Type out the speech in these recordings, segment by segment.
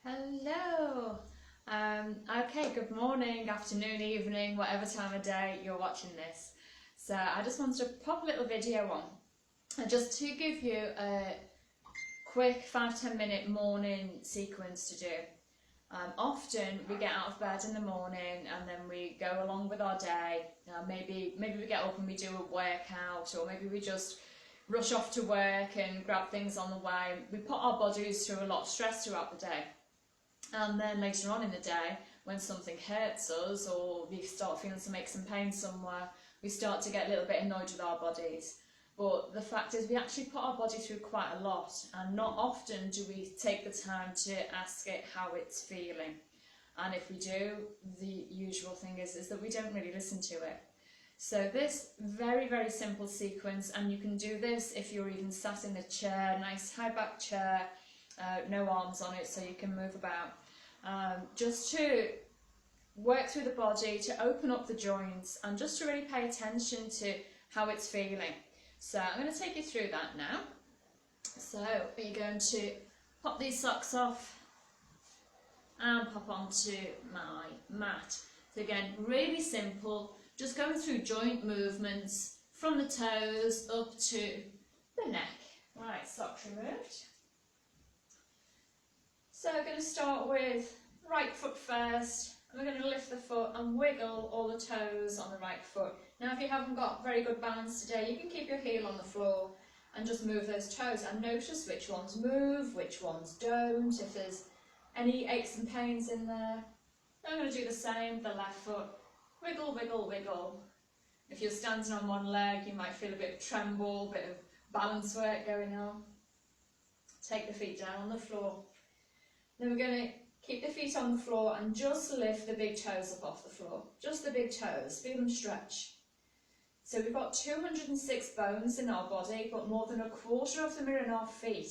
Hello. Okay, good morning, afternoon, evening, whatever time of day you're watching this. So I just wanted to pop a little video on just to give you a quick 5-10 minute morning sequence to do. Often we get out of bed in the morning and then we go along with our day. Maybe we get up and we do a workout, or maybe we just rush off to work and grab things on the way. We put our bodies through a lot of stress throughout the day. And then later on in the day, when something hurts us or we start feeling some aches and pains somewhere, we start to get a little bit annoyed with our bodies. But the fact is we actually put our body through quite a lot, and not often do we take the time to ask it how it's feeling. And if we do, the usual thing is that we don't really listen to it. So this very, very simple sequence, and you can do this if you're even sat in a chair, nice high back chair, no arms on it so you can move about. Just to work through the body, to open up the joints, and just to really pay attention to how it's feeling. So I'm going to take you through that now. So you're going to pop these socks off and pop onto my mat. So again, really simple, just going through joint movements from the toes up to the neck. Right, socks removed. So we're going to start with right foot first, and we're going to lift the foot and wiggle all the toes on the right foot. Now if you haven't got very good balance today, you can keep your heel on the floor and just move those toes and notice which ones move, which ones don't, if there's any aches and pains in there. I'm going to do the same, the left foot, wiggle, wiggle, wiggle. If you're standing on one leg, you might feel a bit of tremble, a bit of balance work going on. Take the feet down on the floor. Then we're going to keep the feet on the floor and just lift the big toes up off the floor. Just the big toes, feel them stretch. So we've got 206 bones in our body, but more than a quarter of them are in our feet.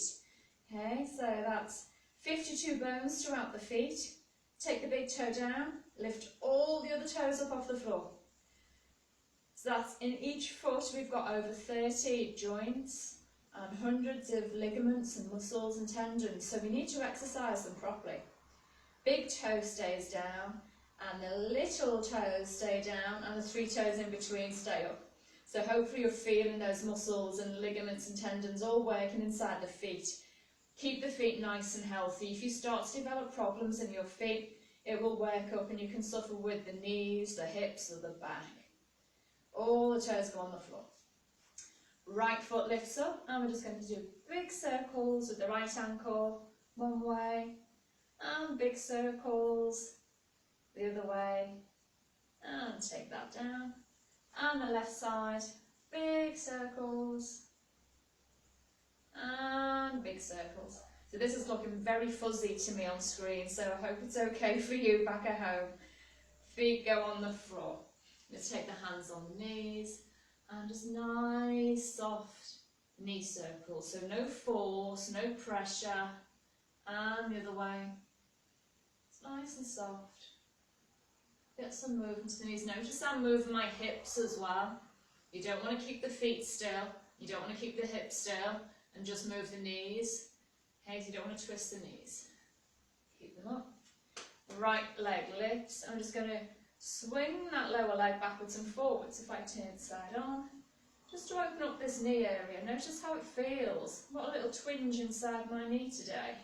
Okay, so that's 52 bones throughout the feet. Take the big toe down, lift all the other toes up off the floor. So that's in each foot we've got over 30 joints and hundreds of ligaments and muscles and tendons, so we need to exercise them properly. Big toe stays down and the little toes stay down and the 3 toes in between stay up. So hopefully you're feeling those muscles and ligaments and tendons all working inside the feet. Keep the feet nice and healthy. If you start to develop problems in your feet, it will work up and you can suffer with the knees, the hips or the back. All the toes go on the floor. Right foot lifts up, and we're just going to do big circles with the right ankle one way, and big circles the other way, and take that down. And the left side, big circles and big circles. So this is looking very fuzzy to me on screen, so I hope it's okay for you back at home. Feet go on the floor. Let's take the hands on the knees. And just nice, soft knee circles. So no force, no pressure. And the other way. It's nice and soft. Get some movement to the knees. Notice I'm moving my hips as well. You don't want to keep the feet still. You don't want to keep the hips still. And just move the knees. Okay, so you don't want to twist the knees. Keep them up. The right leg lifts. I'm just going to swing that lower leg backwards and forwards if I turn side on, just to open up this knee area. Notice how it feels. What a little twinge inside my knee today.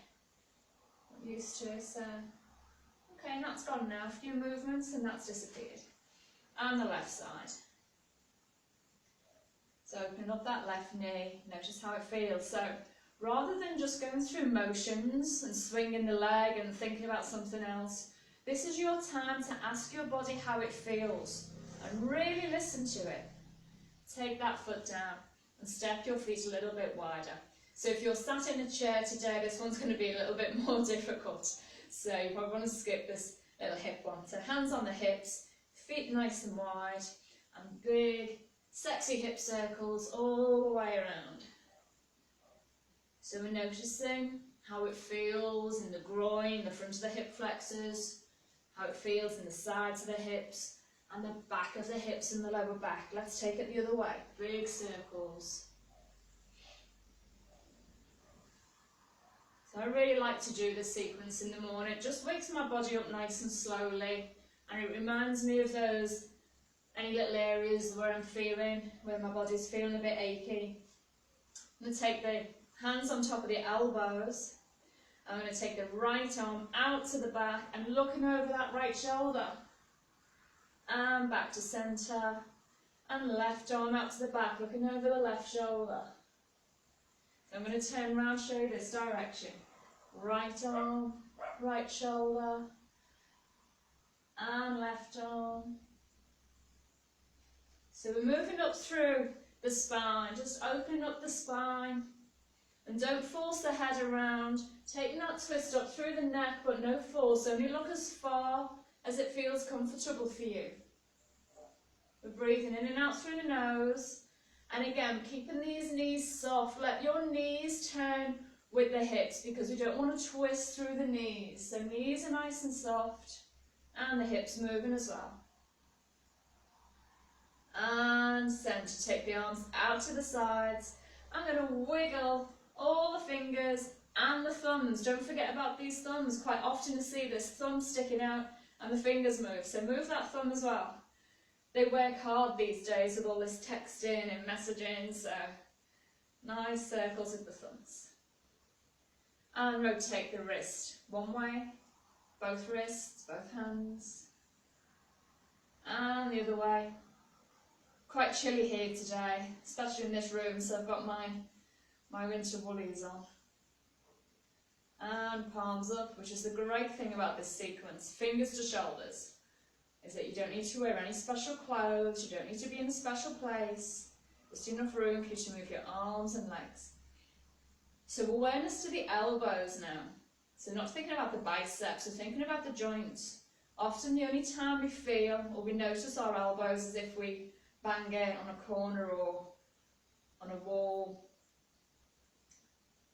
Not used to it, so okay, and that's gone now. A few movements and that's disappeared. And the left side. So open up that left knee. Notice how it feels. So rather than just going through motions and swinging the leg and thinking about something else, this is your time to ask your body how it feels and really listen to it. Take that foot down and step your feet a little bit wider. So if you're sat in a chair today, this one's going to be a little bit more difficult. So you probably want to skip this little hip one. So hands on the hips, feet nice and wide, and big, sexy hip circles all the way around. So we're noticing how it feels in the groin, the front of the hip flexors, how it feels in the sides of the hips and the back of the hips and the lower back. Let's take it the other way. Big circles. So I really like to do this sequence in the morning. It just wakes my body up nice and slowly, and it reminds me of any little areas where where my body's feeling a bit achy. I'm going to take the hands on top of the elbows. I'm going to take the right arm out to the back and looking over that right shoulder. And back to centre. And left arm out to the back, looking over the left shoulder. I'm going to turn around, show you this direction. Right arm, right shoulder, and left arm. So we're moving up through the spine, just opening up the spine. And don't force the head around. Taking that twist up through the neck, but no force. Only look as far as it feels comfortable for you. We're breathing in and out through the nose. And again, keeping these knees soft. Let your knees turn with the hips because we don't want to twist through the knees. So knees are nice and soft and the hips moving as well. And centre. Take the arms out to the sides. I'm going to wiggle all the fingers and the thumbs. Don't forget about these thumbs. Quite often you see this thumb sticking out and the fingers move. So move that thumb as well. They work hard these days with all this texting and messaging, so nice circles with the thumbs. And rotate the wrist one way, both wrists, both hands, and the other way. Quite chilly here today, especially in this room, so I've got my winter woolies on. And palms up, which is the great thing about this sequence, fingers to shoulders. Is that you don't need to wear any special clothes, you don't need to be in a special place, just enough room for you to move your arms and legs. So awareness to the elbows now. So not thinking about the biceps, we're thinking about the joints. Often the only time we feel or we notice our elbows is if we bang it on a corner or on a wall.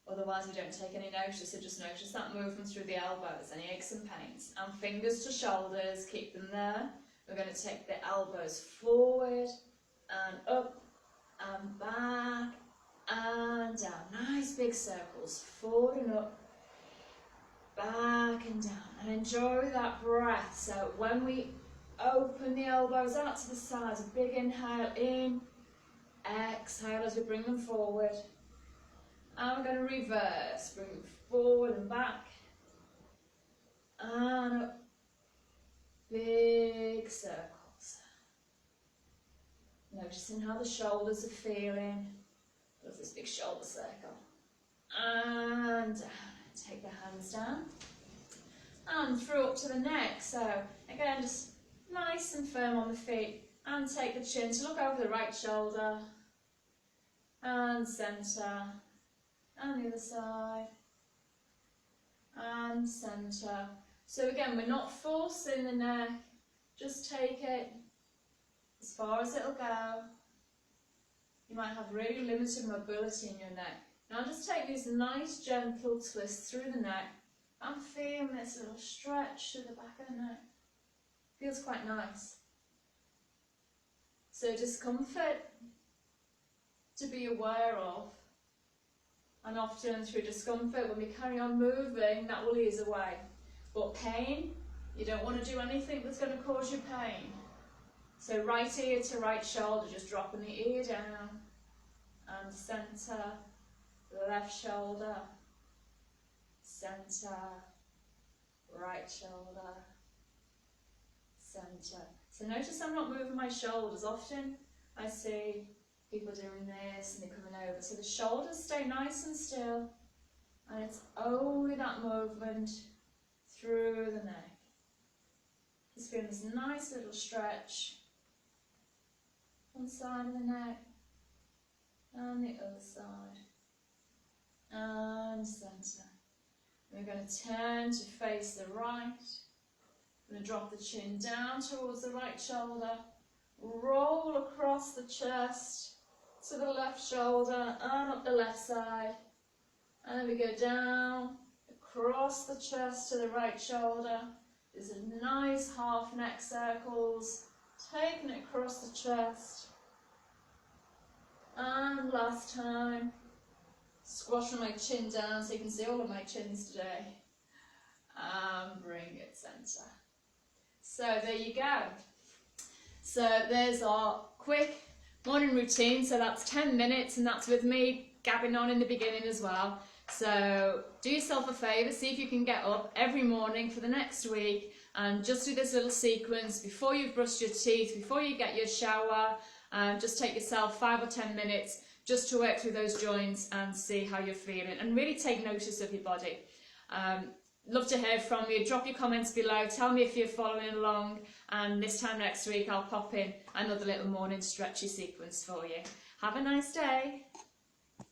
Otherwise we don't take any notice, so just notice that movement through the elbows, any aches and pains. And fingers to shoulders, keep them there. We're going to take the elbows forward and up and back and down. Nice big circles, forward and up, back and down. And enjoy that breath. So when we open the elbows out to the sides, a big inhale in, exhale as we bring them forward. And we're going to reverse, bring it forward and back, and up, big circles. Noticing how the shoulders are feeling, does this big shoulder circle, and down, take the hands down, and through up to the neck. So again, just nice and firm on the feet, and take the chin to look over the right shoulder, and centre, and the other side, and centre. So again, we're not forcing the neck, just take it as far as it'll go. You might have really limited mobility in your neck. Now just take these nice gentle twists through the neck and feel this little stretch to the back of the neck. Feels quite nice. So discomfort to be aware of. And often through discomfort, when we carry on moving, that will ease away. But pain, you don't want to do anything that's going to cause you pain. So right ear to right shoulder, just dropping the ear down. And centre, left shoulder, centre, right shoulder, centre. So notice I'm not moving my shoulders. Often I see people doing this and they're coming over. So the shoulders stay nice and still, and it's only that movement through the neck. Just feeling this nice little stretch. One side of the neck and the other side. And centre. We're going to turn to face the right. We're going to drop the chin down towards the right shoulder. Roll across the chest to the left shoulder and up the left side. And then we go down, across the chest to the right shoulder. These are nice half neck circles. Taking it across the chest. And last time. Squashing my chin down so you can see all of my chins today. And bring it centre. So there you go. So there's our quick morning routine. So that's 10 minutes, and that's with me gabbing on in the beginning as well. So do yourself a favour, see if you can get up every morning for the next week and just do this little sequence before you've brushed your teeth, before you get your shower, and just take yourself 5 or 10 minutes just to work through those joints and see how you're feeling, and really take notice of your body. Love to hear from you. Drop your comments below, tell me if you're following along, and this time next week I'll pop in another little morning stretchy sequence for you. Have a nice day.